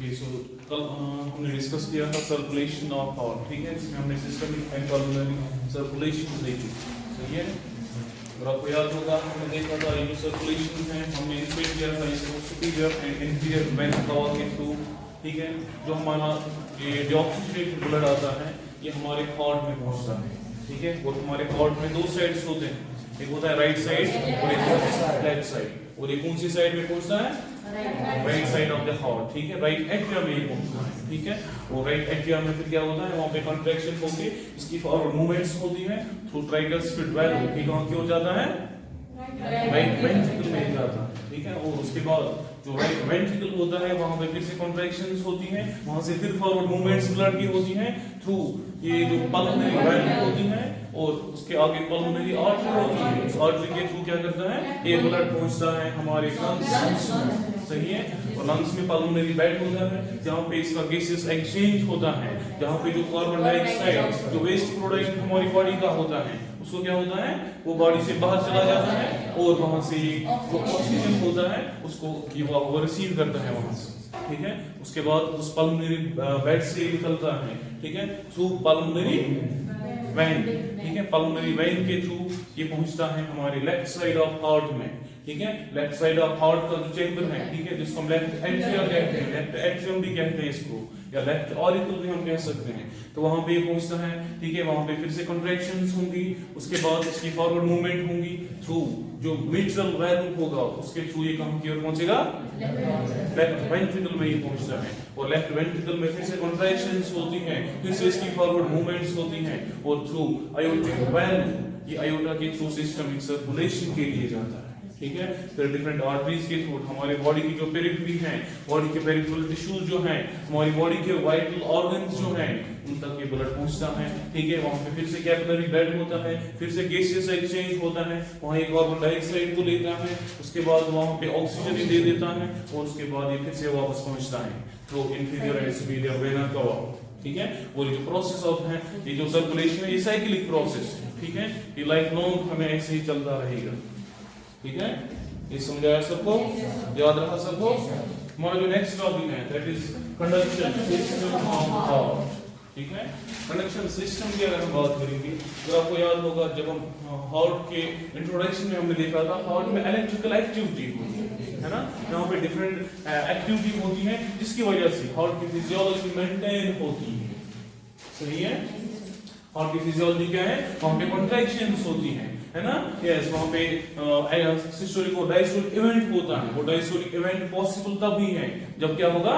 Okay so कल हमने discuss किया था सर्कुलेशन ऑफ हार्ट, ठीक है। इसमें हमने सिस्टमिक एंड पल्मोनरी सर्कुलेशन देखी, सही है। और आपको याद होगा हमने देखा था ये जो सर्कुलेशन है हमने इंडिकेट किया था इसको सुपीरियर एंड इंफीरियर वेन कवा के थ्रू, ठीक है। जो हमारा ये डीऑक्सीजनेटेड ब्लड आता है ये हमारे हार्ट में पहुंचता है, ठीक है। और हमारे हार्ट में दो साइड्स होते हैं, एक होता है राइट साइड और एक लेफ्ट साइड। और ये कौन सी साइड में पहुंचता है? Right side of the heart, ठीक है। राइट एट्रियम में पहुंचता है, ठीक है। और राइट एट्रियम में फिर क्या होता है, वहां पे कॉन्ट्रैक्शन होती है, इसकी फॉरवर्ड मूवमेंट्स होती है थ्रू ट्राइगस्पिड वैल्व, ठीक है। क्यों जाता है? राइट वेंट्रिकल में जाता है, ठीक है। और उसके बाद जो राइट वेंट्रिकल होता है वहां पे फिर से कॉन्ट्रैक्शंस होती हैं, वहां से फिर फॉरवर्ड मूवमेंट्स ब्लड की होती हैं थ्रू ये जो पल्मोनरी वैल्व होती है, और उसके आगे पल्मोनरी आर्टरी होती है। उस आर्टरी के थ्रू क्या करता है, ये ब्लड पहुंचता है हमारे लंग्स में, सही है। और लंग्स में पल्मोनरी बेड होता है जहां पे इसका गैसेस एक्सचेंज होता है, जहां पे जो कार्बन डाइऑक्साइड जो वेस्ट प्रोडक्ट हमारी बॉडी का होता है उसको क्या होता है, वो बॉडी से बाहर चला जाता है और वहां से जो ऑक्सीजन होता है उसको ये वो रिसीव करता है वहां से, ठीक है। उसके बाद उस पल्मोनरी बेड से निकलता है, ठीक है, थ्रू पल्मोनरी वेन, ठीक है। पल्मोनरी वेन के थ्रू ये पहुंचता है हमारे लेफ्ट साइड ऑफ हार्ट में, ठीक है। लेफ्ट साइड ऑफ हार्ट का जो चेंबर है, ठीक है, जिसको हम लेफ्ट एट्रियम कहते हैं, लेफ्ट एट्रियम भी कहते हैं इसको, या लेफ्ट ऑरिकल भी हम कह सकते हैं। तो वहां पे पहुंचता है, ठीक है। वहां पे फिर से कॉन्ट्रैक्शंस होंगी, उसके बाद इसकी फॉरवर्ड मूवमेंट होंगी थ्रू जो मिट्रल वैल्व होगा उसके थ्रू ये कहां की ओर पहुंचेगा, लेफ्ट वेंट्रिकल में ही पहुंचता है। और लेफ्ट वेंट्रिकल में फिर से कॉन्ट्रैक्शंस होती हैं, फिर से इसकी फॉरवर्ड मूवमेंट्स होती हैं और थ्रू आयोटिक वेल्व, ये आयोटा के थ्रू सिस्टमिक सर्कुलेशन के लिए जाता है, ठीक है। फिर डिफरेंट आर्टरीज के थ्रू हमारे बॉडी की जो पेरिफेरी है, बॉडी के पेरिफेरल टिश्यूज जो हैं, हमारी बॉडी के वाइटल ऑर्गन्स जो हैं उन तक ये ब्लड पहुंचता है, ठीक है। वहां पे फिर से कैपिलरी बेड होता है, फिर से गैसेस एक्सचेंज होता है, वहां एक कार्बन डाइऑक्साइड को लेता है, उसके बाद वहां पे ऑक्सीजन दे देता है और उसके बाद ये फिर से वापस पहुंचता है through inferior and superior vena कवा, ठीक है। और ये जो प्रोसेस ऑफ है, ये जो सर्कुलेशन है, ये साइक्लिक प्रोसेस है, ठीक है। ये लाइफ लॉन्ग हमें ऐसे ही चलता रहेगा, ठीक है। ये समझाया सबको, याद रहा सबको। हमारा जो नेक्स्ट टॉपिक है that is conduction system of heart, ठीक है। कंडक्शन सिस्टम की अगर हम बात करेंगे तो आपको याद होगा जब हम हार्ट के इंट्रोडक्शन में हमने देखा था हार्ट में इलेक्ट्रिकल एक्टिविटी होती है ना, यहाँ पे डिफरेंट एक्टिविटी होती है जिसकी वजह से हार्ट की फिजियोलॉजी मेंटेन होती है, सही है। हार्ट की फिजियोलॉजी क्या है, वहां पे कॉन्ट्रैक्शंस होती हैं, है ना, यस। वहां पे सिस्टोलिक और डायस्टोलिक इवेंट होता है। वो डायस्टोलिक इवेंट पॉसिबल तभी है जब क्या होगा,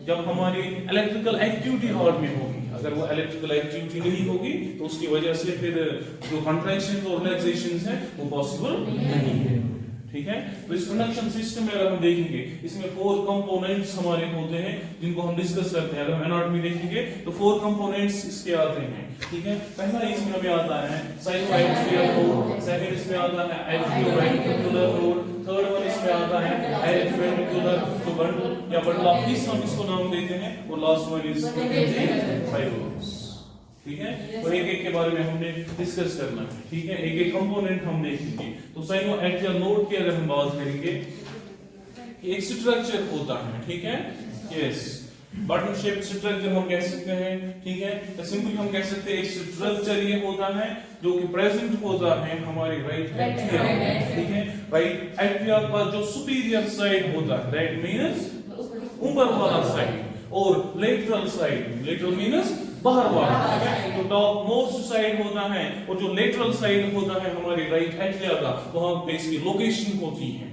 जब हमारी इलेक्ट्रिकल एक्टिविटी हार्ट में होगी। अगर वो इलेक्ट्रिकल एक्टिविटी नहीं होगी तो उसकी वजह से फिर जो कॉन्ट्रैक्शंस और रिलैक्सेशंस हैं वो पॉसिबल नहीं है, ठीक है। तो इस कंडक्शन सिस्टम में अगर हम देखेंगे इसमें 4 कंपोनेंट्स हमारे होते हैं जिनको हम डिस्कस करते हैं। अगर हम एनाटॉमी देखेंगे तो 4 कंपोनेंट्स इसके आते हैं, ठीक है। पहला इसमें हमें आता है साइनोएट्रियल नोड, सेकंड इसमें आता है एट्रियोवेंट्रिकुलर नोड, थर्ड वन इसमें आता है एलेक्ट्रोवेंट्रिकुलर जो बंडल या बंडल ऑफ पीस हम इसको नाम देते हैं, और लास्ट वन इज फाइब्रोस, ठीक है। तो एक एक के बारे में हमने डिस्कस करना है, ठीक है। एक एक कंपोनेंट हम देखेंगे। तो साइनोएट्रियल नोड की अगर हम बात करेंगे, एक स्ट्रक्चर होता है, ठीक है, यस। बटन शेप स्ट्रक्चर हम कह सकते हैं, ठीक है। तो सिंपली हम कह सकते हैं एक स्ट्रक्चर ये होता है जो कि प्रेजेंट होता है हमारे राइट एट्रिया, ठीक है। राइट एट्रिया का जो सुपीरियर साइड होता है, दैट मींस ऊपर वाला साइड, और लेटरल साइड, लेटरल मींस बाहर वाला, ठीक है। जो टॉप मोस्ट साइड होता है और जो लेटरल साइड होता है हमारे राइट एट्रिया का, वहां पे इसकी लोकेशन होती है,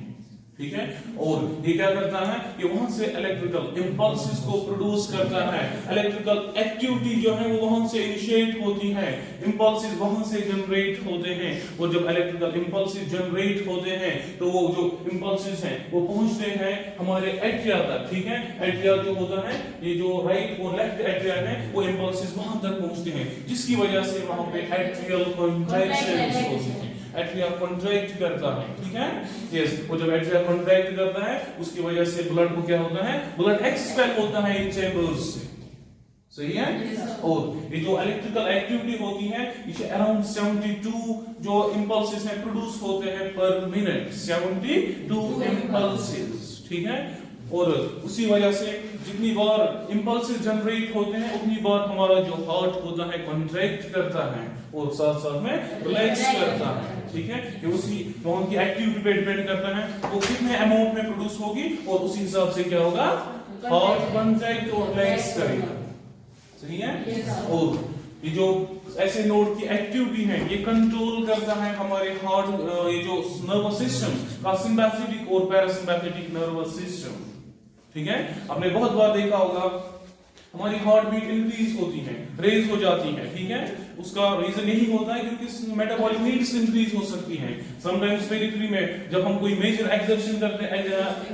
ठीक है। और ये क्या करता है, ये वहां से इलेक्ट्रिकल इंपल्सेस को प्रोड्यूस करता है। इलेक्ट्रिकल एक्टिविटी जो है वो वहां से इनिशिएट होती है, इंपल्सेस वहां से जनरेट होते हैं, और जब इलेक्ट्रिकल इंपल्सेस जनरेट होते हैं तो वो जो इंपल्सेस हैं वो पहुंचते हैं हमारे एट्रिया तक, ठीक है। एट्रिया जो होता है, ये जो राइट और लेफ्ट एट्रिया है, वो इंपल्सेस वहां तक पहुंचते हैं जिसकी वजह से वहां पे एट्रियल कॉन्ट्रैक्शंस होती हैं। एट्रिया कॉन्ट्रैक्ट करता है, ठीक है, यस। वो जब एट्रिया कॉन्ट्रैक्ट करता है उसकी वजह से ब्लड को क्या होता है, ब्लड एक्सपेल होता है इन चैम्बर्स से, सही है। और ये जो इलेक्ट्रिकल एक्टिविटी होती है इसे अराउंड 72 जो इंपल्सेस हैं प्रोड्यूस होते हैं पर मिनट, 72 इंपल्सेस, ठीक है। और उसी वजह से जितनी बार इम्पल्सेस जनरेट होते हैं उतनी बार हमारा जो हार्ट होता है कॉन्ट्रैक्ट करता है और साथ साथ में रिलैक्स करता है। ठीक है, ये उसी की एक्टिविटी पे डिपेंड करता है वो कितने अमाउंट में प्रोड्यूस होगी और उसी हिसाब से क्या होगा, हार्ट कॉन्ट्रैक्ट और रिलैक्स करेगा। सही है। और ये जो ऐसे नोड की एक्टिविटी है ये कंट्रोल करता है हमारे हार्ट ये जो नर्वस सिस्टम का सिंपैथेटिक और पैरासिम्पैथेटिक नर्वस सिस्टम। ठीक है, आपने बहुत बार देखा होगा हमारी हार्ट बीट इंक्रीज होती है, रेज हो जाती है। ठीक है, उसका रीजन यही होता है क्योंकि मेटाबॉलिक नीड्स इंक्रीज हो सकती हैं। समटाइम्स पेरिफेरी में जब हम कोई मेजर एक्सर्शन करते हैं,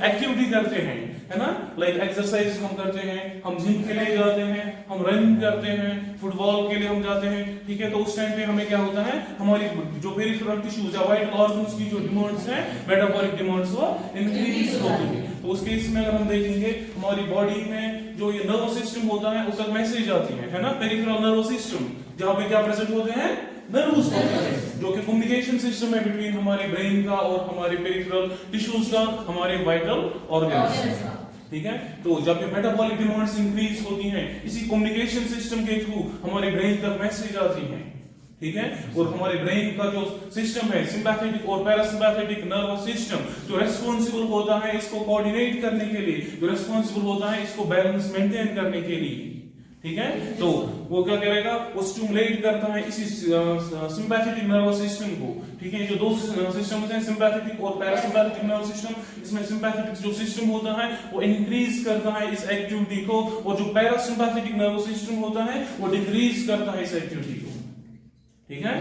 एक्टिविटी करते हैं, है ना, लाइक एक्सरसाइज हम करते हैं, हम जिम के लिए जाते हैं, हम रनिंग करते हैं, फुटबॉल के लिए हम जाते हैं। ठीक है, तो उस टाइम पे हमें क्या होता है, हमारी जो पेरिफेरल टिश्यूज या वाइटल ऑर्गन्स की जो डिमांड्स हैं, मेटाबॉलिक डिमांड्स वो इंक्रीज होती है। तो उस केस में अगर हम देखेंगे हमारी बॉडी में जो ये नर्वस सिस्टम होता है उस तक मैसेज आती है ना, पेरिफेरल नर्वस सिस्टम, जहां पे क्या प्रेजेंट होते हैं, नर्व्स होते हैं, जो कि कम्युनिकेशन सिस्टम है बिटवीन हमारे ब्रेन का और हमारे पेरिफेरल टिश्यूज का, हमारे वाइटल ऑर्गन्स। ठीक है, तो जब ये मेटाबॉलिक डिमांड्स इंक्रीज होती हैं इसी कम्युनिकेशन सिस्टम के थ्रू हमारे ब्रेन तक मैसेज आती है। ठीक है, और हमारे ब्रेन का जो सिस्टम है सिंपैथेटिक और पैरासिम्पैथेटिक नर्वस सिस्टम जो रेस्पॉन्सिबल होता है इसको कोऑर्डिनेट करने के लिए, जो रेस्पॉन्सिबल होता है इसको बैलेंस मेंटेन करने के लिए। ठीक है, तो वो क्या करेगा, वो स्टिमुलेट करता है इसी सिंपैथेटिक नर्वस सिस्टम को। ठीक है, जो दो सिस्टम्स हैं सिंपैथेटिक और पैरासिम्पैथेटिक नर्वस सिस्टम, इसमें सिंपैथेटिक जो सिस्टम होता है वो इंक्रीज करता है इस एक्टिविटी को और जो पैरासिम्पैथेटिक नर्वस सिस्टम होता है वो डिक्रीज करता है इस एक्टिविटी को। ठीक है,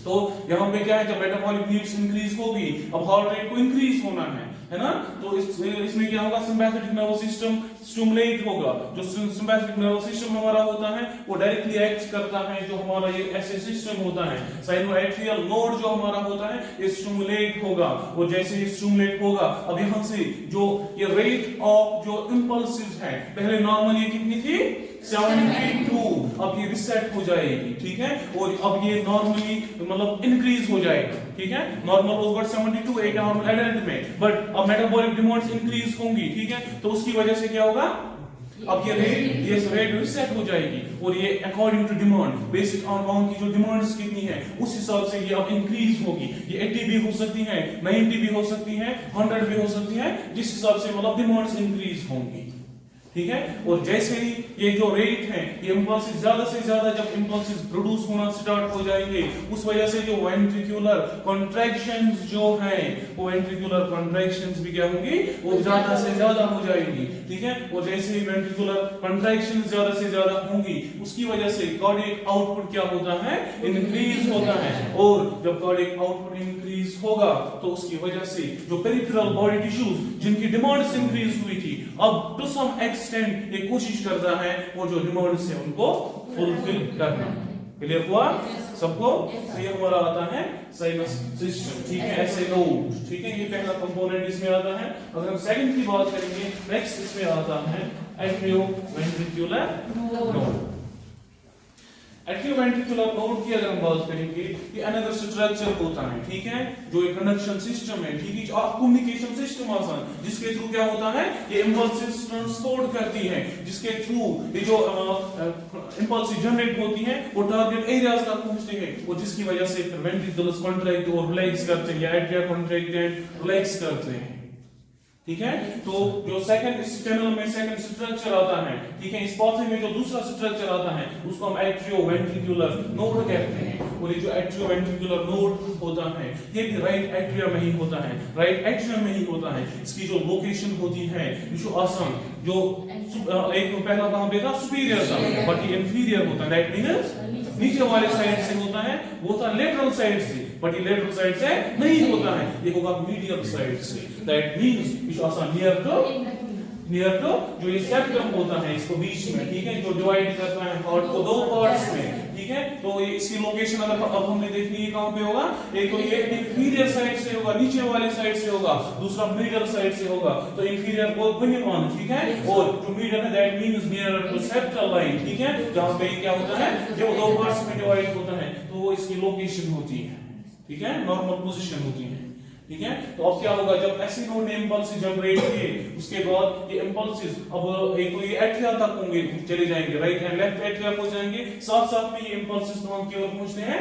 तो यहाँ पे क्या है, जब मेटाबॉलिक नीड्स इंक्रीज होगी अब हार्ट रेट को इंक्रीज होना है ना, तो इसमें क्या होगा, सिंपैथेटिक नर्वस सिस्टम स्टिमुलेट होगा। जो सिंपैथेटिक नर्वस सिस्टम हमारा होता है वो डायरेक्टली एक्ट करता है, जो हमारा ये ऐसे सिस्टम होता है साइनोएट्रियल नोड जो हमारा होता है ये स्टिमुलेट होगा, और जैसे ही स्टिमुलेट होगा अब यहाँ से जो ये रेट ऑफ जो इंपल्सेस है, पहले नॉर्मल ये कितनी थी 72, अब ये रिसेट हो जाएगी। ठीक है, और अब ये नॉर्मली मतलब इंक्रीज हो जाएगा। ठीक है, नॉर्मल ओवर 72 एक नॉर्मल एडल्ट में, बट अब मेटाबॉलिक डिमांड्स इंक्रीज होंगी। ठीक है, तो उसकी वजह से क्या होगा, अब ये रेट रिसेट हो जाएगी और ये according to demand basic on वहां की जो डिमांड्स कितनी है उस हिसाब से ये अब इंक्रीज होगी। ये 80 भी हो सकती है, 90 भी हो सकती है, 100 भी हो सकती है, जिस हिसाब से मतलब डिमांड्स इंक्रीज होंगी। ठीक है, और जैसे ही ये जो रेट है ये इंपल्सेस ज्यादा से ज्यादा जब इंपल्सेस प्रोड्यूस होना स्टार्ट हो जाएंगे उस वजह से जो वेंट्रिकुलर कॉन्ट्रैक्शंस जो है वो वेंट्रिकुलर कॉन्ट्रैक्शंस भी क्या होंगी, वो ज्यादा से ज्यादा हो जाएंगी। ठीक है, और जैसे ही वेंट्रिकुलर कॉन्ट्रैक्शंस ज्यादा से ज्यादा होंगी उसकी वजह से कार्डियक आउटपुट क्या होता है, इंक्रीज होता है, और जब कार्डियक आउटपुट इंक्रीज होगा तो उसकी वजह से जो पेरिफेरल बॉडी टिश्यूज जिनकी डिमांड्स इंक्रीज हुई थी अब टू सम एक्सटेंट ये कोशिश करता है वो जो डिमांड्स है उनको फुलफिल करना। क्लियर हुआ सबको? तो ये हमारा आता है साइनस सिस्टम। ठीक है, ऐसे नोड। ठीक है, ये पहला कंपोनेंट इसमें आता है। अगर हम सेकंड की बात करेंगे, नेक्स्ट इसमें आता है एट्रियोवेंट्रिकुलर नोड। एट्रियोवेंट्रिकुलर नोड की अगर हम बात करेंगे, ये अनदर स्ट्रक्चर होता है। ठीक है, जो एक कंडक्शन सिस्टम है, ठीक है, आप कम्युनिकेशन सिस्टम आसान जिसके थ्रू क्या होता है, ये इंपल्सेस ट्रांसपोर्ट करती है, जिसके थ्रू ये जो इंपल्सेस जनरेट होती है वो टारगेट एरियाज तक पहुंचते हैं, और जिसकी वजह से वेंट्रिकल्स कॉन्ट्रैक्ट और रिलैक्स करते हैं या एट्रिया कॉन्ट्रैक्ट एंड रिलैक्स करते हैं। ठीक है, तो जो सेकंड इस चैनल में सेकंड स्ट्रक्चर आता है, ठीक है, इस पाथवे में जो दूसरा स्ट्रक्चर आता है उसको हम एट्रियोवेंट्रिकुलर नोड कहते हैं। और ये जो एट्रियोवेंट्रिकुलर नोड होता है ये भी राइट एट्रिया में ही होता है, राइट एट्रियम में ही होता है। इसकी जो लोकेशन होती है जो आसान जो एक पहला कहां पे था, सुपीरियर था, बट ये इंफीरियर होता है, दैट मींस नीचे वाले साइड से होता है, वो था लेटरल साइड से, बट ये लेटरल साइड से नहीं होता है, ये होगा मीडियल साइड से, that means which also near to जो ये सेप्टम होता है इसको बीच में। ठीक है, जो डिवाइड करता है हार्ट को दो पार्ट्स में। ठीक है, तो ये इसकी लोकेशन अगर अब हमने देखनी है कहां पे होगा, एक तो ये इंफीरियर साइड से होगा, नीचे वाले साइड से होगा, दूसरा मिडिल साइड से होगा। तो इंफीरियर को बुनियान, ठीक है, और जो मिडिल है that means near to septal line. ठीक है, जहां पे क्या होता है, जो दो पार्ट्स में डिवाइड होता है तो वो इसकी लोकेशन होती है। ठीक है, नॉर्मल पोजीशन होती है। ठीक है। तो अब क्या होगा, जब ऐसे नोड इंपल्स जनरेट किए उसके बाद ये इंपल्सेस अब एक तो ये एट्रिया तक होंगे, चले जाएंगे, राइट एंड लेफ्ट एट्रिया को जाएंगे, साथ साथ में ये इंपल्सेस कहां की ओर पहुंचते हैं,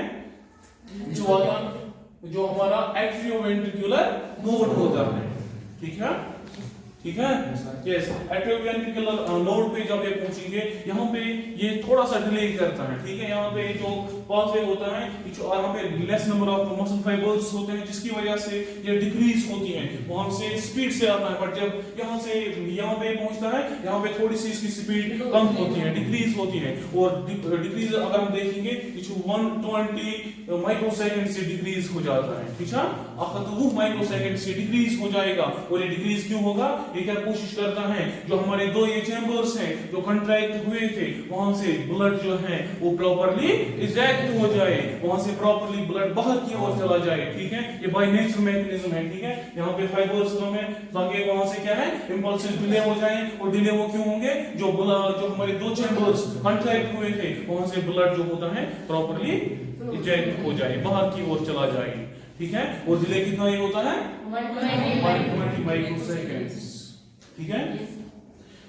जो हमारा एट्रियोवेंट्रिकुलर नोड होता है, ठीक है, ठीक है, यस। एट्रियोवेंट्रिकुलर नोड पे जब ये पहुंचेंगे, यहाँ पे ये थोड़ा सा डिले करता है, ठीक है। यहाँ पे जो पाथवे होता है, यहाँ पे less number of muscle fibres होते हैं, जिसकी वजह से ये डिक्रीज होती है, वहां से स्पीड से आता है, बट जब यहाँ से यहाँ पे पहुंचता है, यहाँ पे थोड़ी सी इसकी स्पीड कम होती है, डिक्रीज होती है, और डिक्रीज अगर हम देखेंगे 120 माइक्रोसेकंड से डिक्रीज हो जाता है, ठीक है। आपका तो वो माइक्रोसेकंड से डिक्रीज हो जाएगा, और ये डिक्रीज क्यों होगा, ये क्या कोशिश करता है, जो हमारे दो ये चैम्बर्स हैं जो कंट्रैक्ट हुए थे, वहां से ब्लड जो है वो प्रॉपर्ली इजेक्ट हो जाए, वहां से प्रॉपर्ली ब्लड बाहर की ओर चला जाए, ठीक है। ये बाय नेचर मैकेनिज्म है, ठीक है। यहाँ पे फाइबर्स कम है, ताकि वहां से क्या है, इंपल्सेस डिले हो जाए, और डिले वो क्यों होंगे, जो हमारे दो चैम्बर्स कंट्रैक्ट हुए थे, वहां से ब्लड जो होता है प्रॉपर्ली इजेक्ट हो जाए, बाहर की ओर चला जाए, ठीक है। और डिले कितना ये होता है 120 माइक्रोसेकंड्स, ठीक है।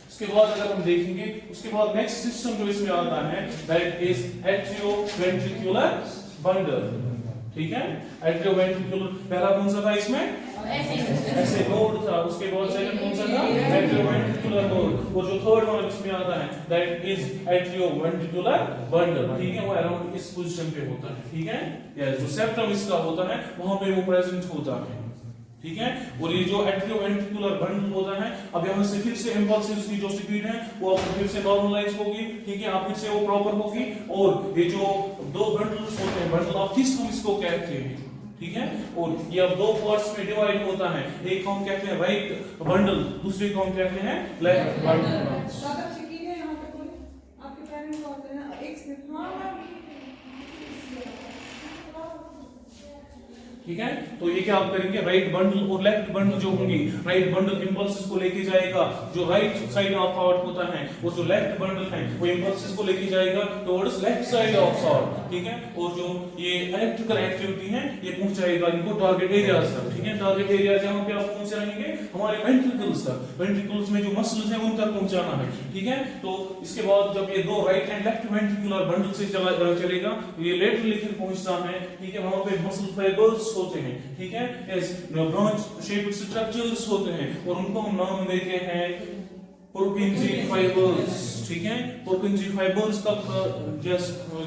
उसके बाद अगर हम देखेंगे, उसके बाद नेक्स्ट सिस्टम जो इसमें आता है, दैट इज एट्रियोवेंट्रिकुलर बंडल, ठीक है। एट्रियोवेंट्रिकुलर पहला कौन सा था इसमें, ऐसे नोड था, उसके बाद सेकंड कौन सा था, एट्रियोवेंट्रिकुलर नोड, और जो थर्ड वन इसमें आता है दैट इज एट्रियोवेंट्रिकुलर बंडल, ठीक है। वो अराउंड इस पोजीशन पे होता है, ठीक है। यस, जो सेप्टम इसका होता है वहां पे वो प्रेजेंट होता है, ठीक है। और ये जो एट्रियोवेंट्रिकुलर बंडल होता है, अब यहाँ से फिर से इंपल्सेस की जो स्पीड है वो अब फिर से नॉर्मलाइज होगी, ठीक है, आप फिर से वो प्रॉपर होगी, और ये जो दो बंडल्स होते हैं, बंडल ऑफ थिस हम इसको कहते हैं, ठीक है। और ये अब दो पार्ट्स में डिवाइड होता है, एक को हम कहते हैं राइट बंडल, दूसरे को हम कहते हैं लेफ्ट बंडल। ठीक है। तो ये क्या आप करेंगे, राइट बंडल और लेफ्ट बंडल जो होंगी, राइट बंडल इंपल्सेस को लेके जाएगा जो राइट साइड ऑफ हार्ट होता है, और जो लेफ्ट बंडल है वो इंपल्सेस को लेके जाएगा towards left side of heart, ठीक है। और जो ये इलेक्ट्रिकल एक्टिविटी है ये पहुंचाएगा इनको टारगेट एरियाज तक, ठीक है। टारगेट एरिया जहां पे आप पहुंच रहेंगे हमारे वेंट्रिकल्स तक, वेंट्रिकल्स में जो मसल्स हैं उन तक पहुंचाना है, ठीक है। तो इसके बाद जब ये दो right and left ventricular bundle से चलेगा, ये लेटरली फिर पहुंचता है, ठीक है। वहां पे मसल फाइबर्स होते हैं, ठीक है, ब्रांच शेप्ड स्ट्रक्चर्स होते हैं, और उनको हम नाम देते हैं पुरकिंजी फाइबर्स, ठीक है। पुरकिंजी फाइबर्स तक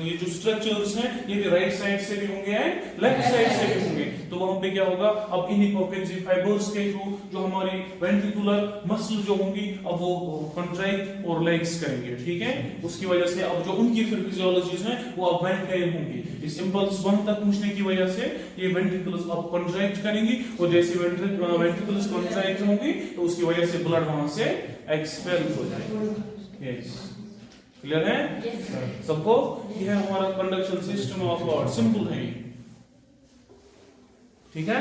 ये जो स्ट्रक्चर्स हैं ये भी राइट साइड से भी होंगे एंड लेफ्ट साइड से भी होंगे, तो वहां पे क्या होगा, अब इन्हीं पुरकिंजी फाइबर्स के थ्रू जो हमारी वेंट्रिकुलर मसल जो होंगी अब वो कंट्रैक्ट और रिलैक्स करेंगे, ठीक है। उसकी वजह से अब जो उनकी फिर फिजियोलॉजीज हैं वो अब मेंटेन होंगी, इस इंपल्स 1 तक पहुंचने की वजह से ये वेंट्रिकल्स अब कंट्रैक्ट करेंगी, और जैसे वेंट्रिकल्स कंट्रैक्ट होंगी तो उसकी वजह से ब्लड वहां से एक्सपेल हो जाएगा। यस, क्लियर है सबको, ये है हमारा conduction system of heart, simple है, ठीक है।